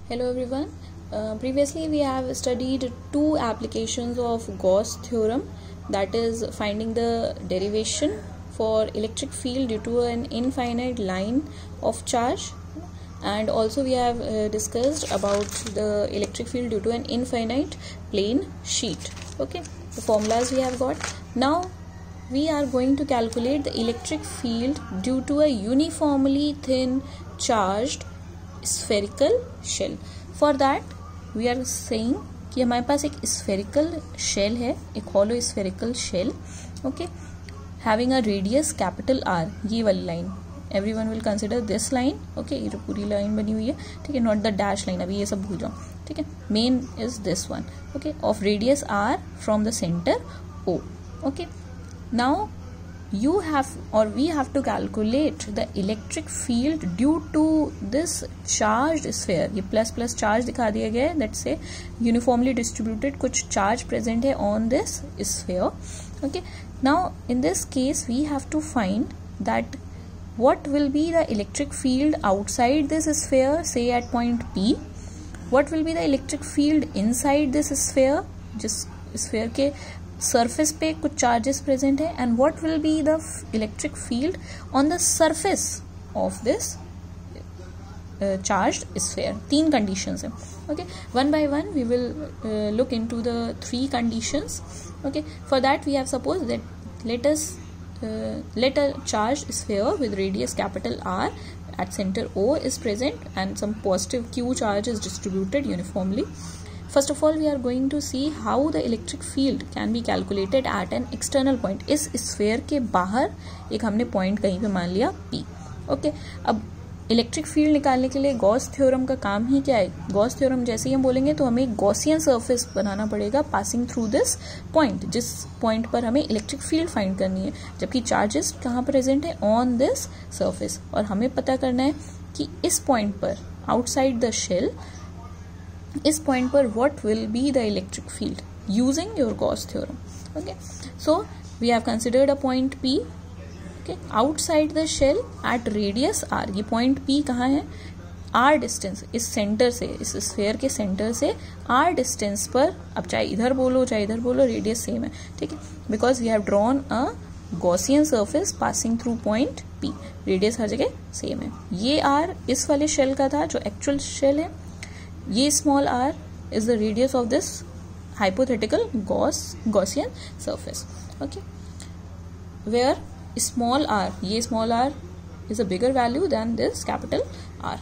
Hello everyone. Previously we have studied two applications of Gauss theorem, that is finding the derivation for electric field due to an infinite line of charge, and also we have discussed about the electric field due to an infinite plane sheet. Okay, the formulas we have got. Now we are going to calculate the electric field due to a uniformly thin charged spherical shell. For that we are saying कि हमारे पास एक spherical shell है, एक hollow spherical shell, okay, having a radius capital R, ये वाली line, everyone will consider this line, okay, ये जो पूरी line बनी हुई है, ठीक है, not the dash line, अभी ये सब भूल जाओ, ठीक है, main is this one, okay, of radius R from the center O, okay. Now you have or we have to calculate the electric field due to this charged sphere. ये plus plus charge दिखा दिया गया है, let's say uniformly distributed कुछ charge present है on this sphere. Okay, now in this case we have to find that what will be the electric field outside this sphere, say at point P, what will be the electric field inside this sphere, जिस sphere के surface पे कुछ charges present है, and what will be the electric field on the surface of this charged sphere. तीन conditions है. Okay, one by one we will look into the three conditions. Okay, for that we have supposed that let a charged sphere with radius capital R at center O is present and some positive Q charge is distributed uniformly. First of all, we are going to see how the electric field can be calculated at an external point. इस sphere के बाहर एक हमने point कहीं पे मान लिया P. Okay, अब इलेक्ट्रिक फील्ड निकालने के लिए गॉस थ्योरम का काम ही क्या है? गॉस थ्योरम जैसे ही हम बोलेंगे तो हमें गॉसियन सरफेस बनाना पड़ेगा पासिंग थ्रू दिस पॉइंट, जिस पॉइंट पर हमें इलेक्ट्रिक फील्ड फाइंड करनी है, जबकि चार्जेस कहाँ प्रेजेंट है? On this surface. और हमें पता करना है कि इस पॉइंट पर आउटसाइड द शेल, इस पॉइंट पर what will be the electric field using your Gauss theorem. Okay, so we have considered a point P. Okay, outside the shell at radius R. ये पॉइंट P कहाँ है? R distance, इस centre से, इस sphere के centre से R distance पर, अब चाहे इधर बोलो चाहे इधर बोलो, रेडियस सेम है, ठीक है, because we have drawn a Gaussian surface passing through point P. Radius हर जगह सेम है. ये R इस वाले शेल का था जो एक्चुअल शेल है. ये small r is the radius of this hypothetical Gaussian surface. Okay, where small r, ये small r is a bigger value than this capital R.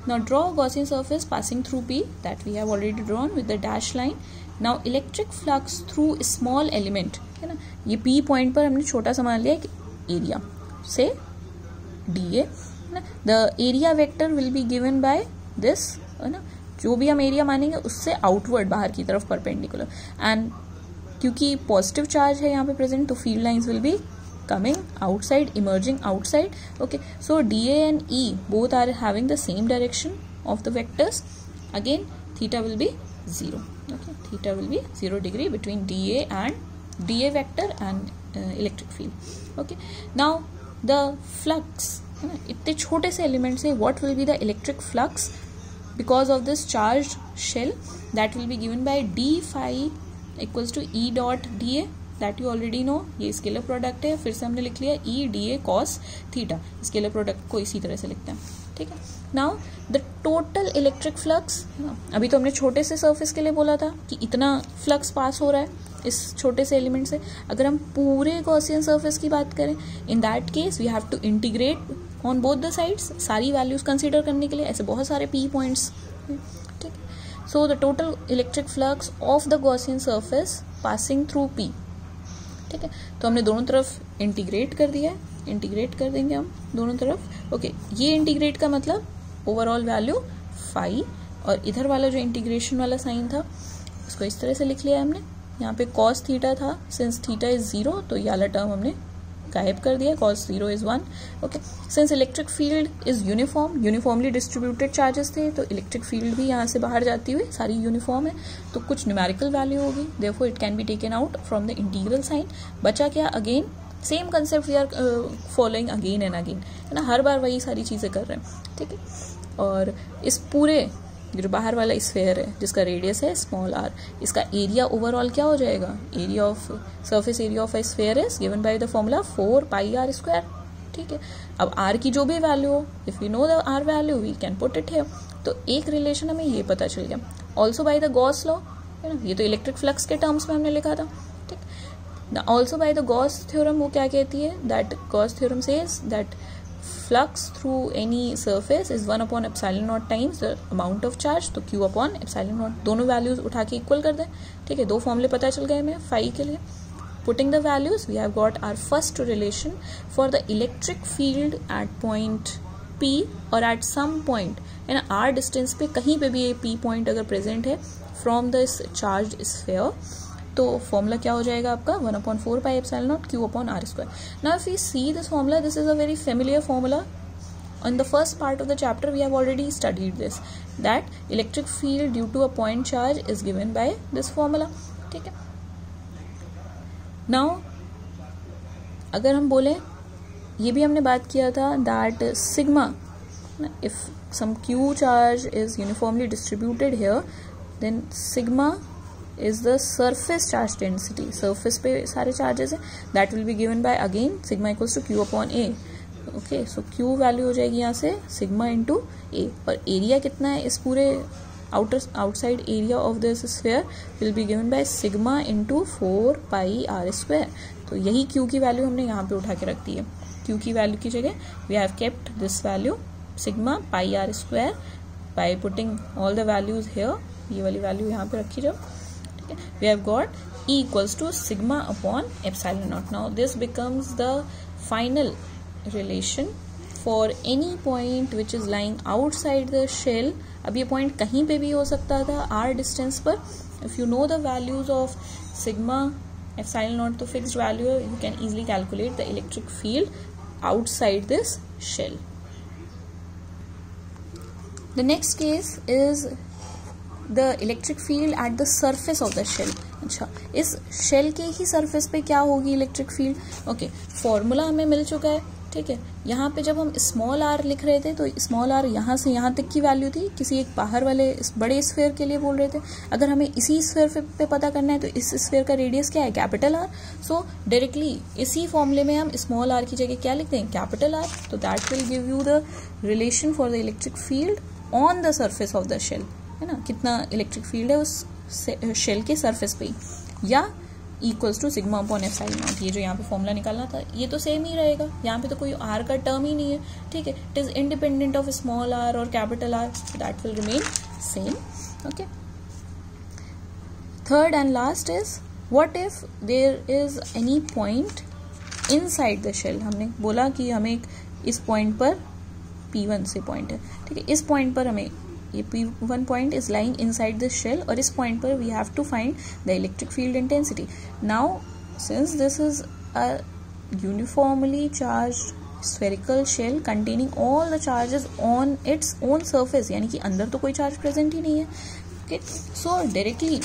Now draw Gaussian surface passing through P that we have already drawn with the dash line. Now electric flux through small element, है ना, ये P point पर हमने छोटा सा मान लिया एक एरिया से dA. The area vector will be given by this, है ना, जो भी हम एरिया मानेंगे उससे आउटवर्ड बाहर की तरफ परपेंडिकुलर. एंड क्योंकि पॉजिटिव चार्ज है यहाँ पे प्रेजेंट, तो field lines will be coming outside, emerging outside. Okay, so DA and E both are having the same direction of the vectors. Again theta will be 0. Okay, theta will be 0 degree between DA vector and electric field. Okay, now the flux, है ना, इतने छोटे से element से what will be the electric flux because of this charged shell, that will be given by d phi equals to E dot dA, that you already know. ये scalar product है, फिर से हमने लिख लिया E dA cos theta. Scalar product को इसी तरह से लिखते हैं, ठीक है. Now the total electric flux, अभी तो हमने छोटे से सरफेस के लिए बोला था कि इतना फ्लक्स पास हो रहा है इस छोटे से एलिमेंट से. अगर हम पूरे गॉसियन सरफेस की बात करें, in that case we have to integrate on both the sides, सारी वैल्यूज कंसीडर करने के लिए. ऐसे बहुत सारे P पॉइंट्स, ठीक. So the total electric flux of the Gaussian surface passing through P, ठीक है. तो हमने दोनों तरफ इंटीग्रेट कर दिया है, इंटीग्रेट कर देंगे हम दोनों तरफ. ओके, ये इंटीग्रेट का मतलब ओवरऑल वैल्यू फाई, और इधर वाला जो इंटीग्रेशन वाला साइन था उसको इस तरह से लिख लिया है हमने. यहाँ पे cos थीटा था, सिंस थीटा इज 0 तो ये वाला टर्म हमने गायब कर दिया. cos 0 is 1. Okay, since electric field is uniformly distributed charges थे, तो इलेक्ट्रिक फील्ड भी यहाँ से बाहर जाती हुई सारी यूनिफॉर्म है, तो कुछ न्यूमेरिकल वैल्यू होगी. Therefore it can be taken out from the integral sign. बचा क्या? Again same concept we are following again and again, है ना, हर बार वही सारी चीज़ें कर रहे हैं, ठीक है. और इस पूरे जो बाहर वाला स्फेयर है जिसका रेडियस है स्मॉल आर, इसका एरिया ओवरऑल क्या हो जाएगा, area of surface area of A sphere is given by the formula 4πr²। ठीक है, अब आर की जो भी वैल्यू हो, if you know the R value we can put it here. तो एक रिलेशन हमें ये पता चल गया, also by the Gauss law, है ना, ये तो इलेक्ट्रिक फ्लक्स के टर्म्स में हमने लिखा था। ठीक, also by the Gauss theorem वो क्या कहती है, that Gauss theorem says that flux through any surface is 1/ε0 times the amount of charge, तो q/ε0 दोनों वैल्यूज उठा के इक्वल कर दें। ठीक है, दो फॉर्मूले पता चल गए हमें फाई के लिए। Putting the values, we have got our first relation for the electric field at point P और at some point, है ना, r distance पे कहीं पे भी ये P point अगर present है from this charged sphere, तो फॉर्मूला क्या हो जाएगा आपका 1/4πε0 q/r²। Now if we see this formula, this is a very familiar formula. In the first part of the chapter we have already studied this, that electric field due to a point charge is given by this formula। ठीक है, now अगर हम बोले, ये भी हमने बात किया था that sigma, if some q charge is uniformly distributed here, then sigma is the surface charge density, surface पे सारे charges है, that will be given by again sigma equals to q/a। okay, so q value हो जाएगी यहाँ से sigma into a, और area कितना है इस पूरे outside area of this sphere will be given by sigma into 4πr²। तो यही q की वैल्यू हमने यहाँ पे उठा के रख दी है। q की वैल्यू की जगह we have kept this value sigma πr² by putting all the values here, ये वाली वैल्यू यहाँ पे रखी जाओ। We have got E equals to sigma/ε0। Now this becomes the final relation for any point which is lying outside the shell। अब ये point कहीं पे भी हो सकता था r distance पर। If you know the values of sigma/ε0, तो fixed value, you can easily calculate the electric field outside this shell। The next case is the electric field at the surface of the shell। अच्छा, इस shell के ही surface पे क्या होगी electric field. Okay, formula हमें मिल चुका है। ठीक है, यहाँ पे जब हम स्मॉल आर लिख रहे थे तो स्मॉल आर यहाँ से यहाँ तक की वैल्यू थी, किसी एक बाहर वाले बड़े स्फेयर के लिए बोल रहे थे। अगर हमें इसी स्फेयर पे पता करना है तो इस स्फेयर का रेडियस क्या है, कैपिटल आर। सो डायरेक्टली इसी फॉर्मूले में हम स्मॉल आर की जगह क्या लिखते हैं, कैपिटल आर। तो that will give you the relation for the electric field on the surface of the shell, है ना, कितना इलेक्ट्रिक फील्ड है उस शेल के सरफेस पे, या इक्वल्स टू sigma/ε0। ये जो यहाँ पे फॉर्मूला निकालना था ये तो सेम ही रहेगा, यहाँ पे तो कोई आर का टर्म ही नहीं है। ठीक है, it is independent of small R और capital R, that will remain same. Okay, third and last is what if there is any point inside the shell. हमने बोला कि हमें इस पॉइंट पर P1 से पॉइंट है। ठीक है, इस पॉइंट पर हमें ये P1 point is lying inside this shell, और इस point पर we have to find the electric field intensity। Now since this is a uniformly charged spherical shell containing all the charges on its own surface, यानी कि अंदर तो कोई charge present ही नहीं है। Okay, so directly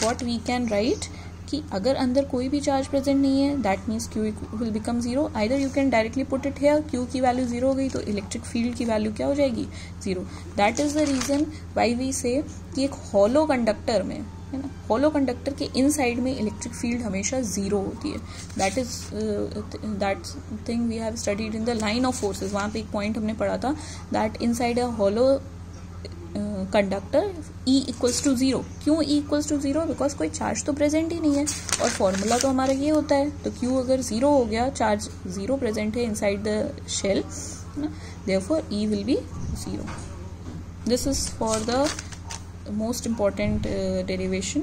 what we can write कि अगर अंदर कोई भी चार्ज प्रेजेंट नहीं है, that means Q will become zero. Either you can directly put it here, Q की वैल्यू जीरो हो गई तो इलेक्ट्रिक फील्ड की वैल्यू क्या हो जाएगी, zero. That is the reason why we say कि एक हॉलो कंडक्टर में, है ना, हॉलो कंडक्टर के इनसाइड में इलेक्ट्रिक फील्ड हमेशा जीरो होती है। That is that thing we have studied in the line of forces. वहाँ पे एक पॉइंट हमने पढ़ा था that inside a hollow conductor E equals to zero. क्यों E equals to zero, because कोई चार्ज तो प्रेजेंट ही नहीं है, और फॉर्मूला तो हमारा ये होता है। तो Q अगर जीरो हो गया, चार्ज जीरो प्रेजेंट है inside the shell, therefore E will be zero. This is for the most important derivation.